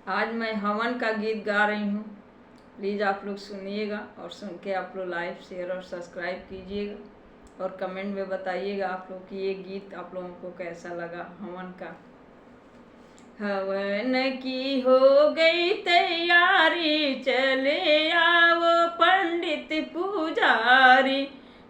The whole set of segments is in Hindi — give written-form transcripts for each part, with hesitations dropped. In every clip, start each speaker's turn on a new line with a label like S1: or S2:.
S1: आज मैं हवन का गीत गा रही हूँ। प्लीज़ आप लोग सुनिएगा और सुन के आप लोग लाइक शेयर और सब्सक्राइब कीजिएगा और कमेंट में बताइएगा आप लोग कि ये गीत आप लोगों को कैसा लगा हवन का। हवन की हो गई तैयारी, चले आओ पंडित पुजारी।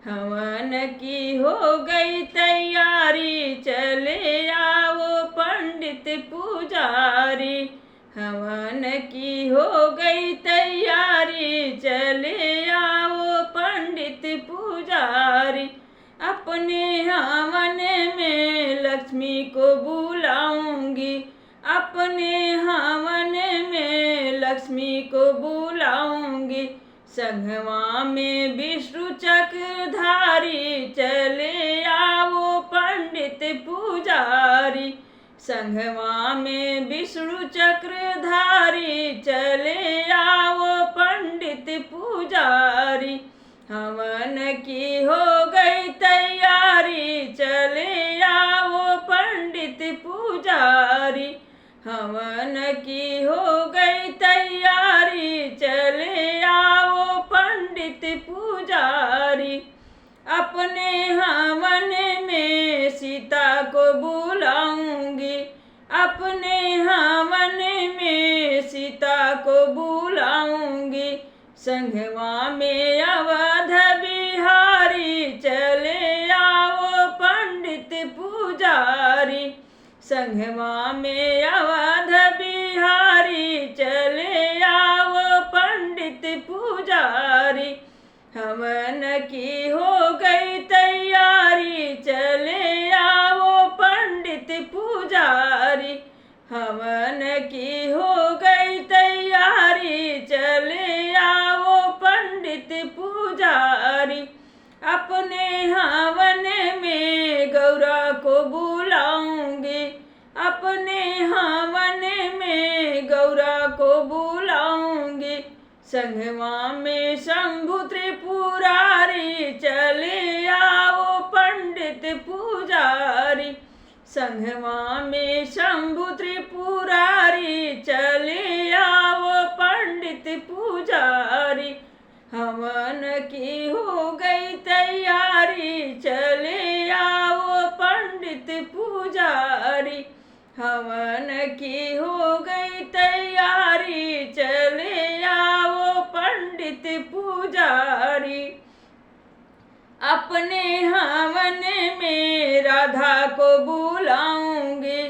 S1: हवन की हो गई तैयारी, चले आओ पंडित पुजारी। हवन की हो गई तैयारी, चले आओ पंडित पुजारी। अपने हवन में लक्ष्मी को बुलाऊंगी, अपने हवन में लक्ष्मी को बुलाऊंगी। संगवा में विष्णु चक्रधारी, चले आओ पंडित पुजारी। संगवा में विष्णु चक्रधारी, चले आओ पंडित पुजारी। हवन की हो गई तैयारी, चले आओ पंडित पुजारी। हवन की हो गई तैयारी, चले आओ पंडित पुजारी। अपने हवन में सीता को बुलाऊंगी, अपने हवन में सीता को बुलाऊंगी। संगवा में अवध बिहारी, चले आओ पंडित पुजारी। संगवा में अवध बिहारी, चले आओ पंडित पुजारी। हवन की हो गई तैयारी, चले आओ पंडित पुजारी। हवन की हो गई तैयारी, चले आओ पंडित पुजारी। अपने हवन में गौरा को बुलाऊंगी, अपने हवन में गौरा को बुलाऊंगी। संगवा में शंभु त्रिपुरारी, चले आओ पंडित पुजारी। संगवा में शंभु त्रिपुरारी, चले आओ पंडित पुजारी। हवन की हो गई तैयारी, चले आओ पंडित पुजारी। हवन की हो गई तैयारी, चले आओ पंडित पुजारी। अपने हवन में राधा को बुलाऊंगी,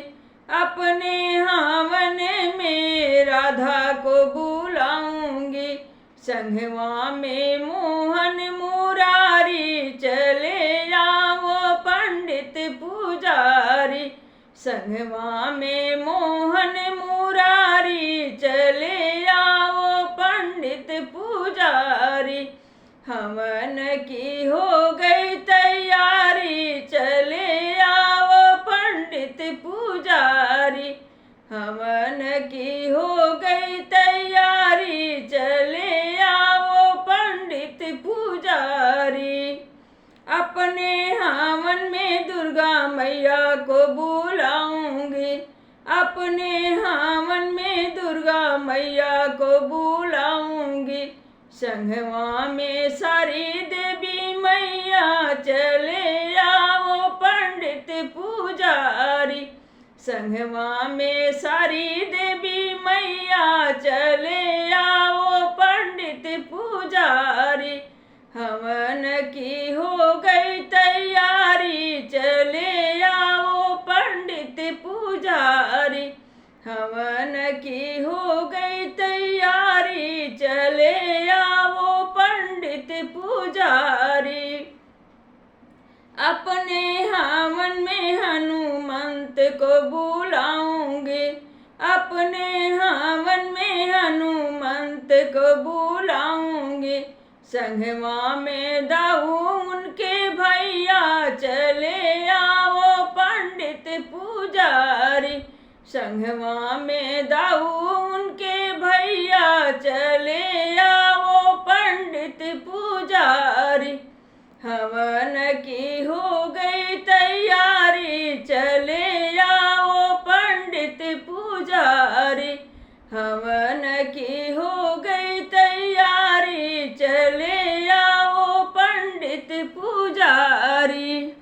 S1: अपने हवन में राधा को बुलाऊंगी। संगवा में मोहन मुरारी, चले आओ पंडित पुजारी। संगवा में मोहन मुरारी, चले आओ पंडित पुजारी। हवन की हो गई तैयारी, चले आओ पंडित पुजारी। हवन की हो गई तैयारी, चले आओ पंडित पुजारी। अपने हवन में दुर्गा मैया को बुलाऊंगी, अपने हवन में दुर्गा मैया को बुलाऊंगी। संगवा में सारी देवी मैया, चले आओ पंडित पुजारी। संगवा में सारी देवी मैया, चले आओ पंडित पुजारी। हवन की हो गई तैयारी, चले आओ पंडित पुजारी। हवन की हो गई तैयारी, चले आओ पंडित पुजारी। अपने हवन में हनुमंत को बुलाऊंगी, अपने हवन में हनुमंत को बुलाऊंगी। संगवा में दाऊ उनके भैया, चले आओ पंडित पुजारी। संगवा में दाऊ उनके भैया, चले आओ पंडित पुजारी। हवन की हो गई तैयारी, चले आओ पंडित पुजारी। पंडित पुजारी।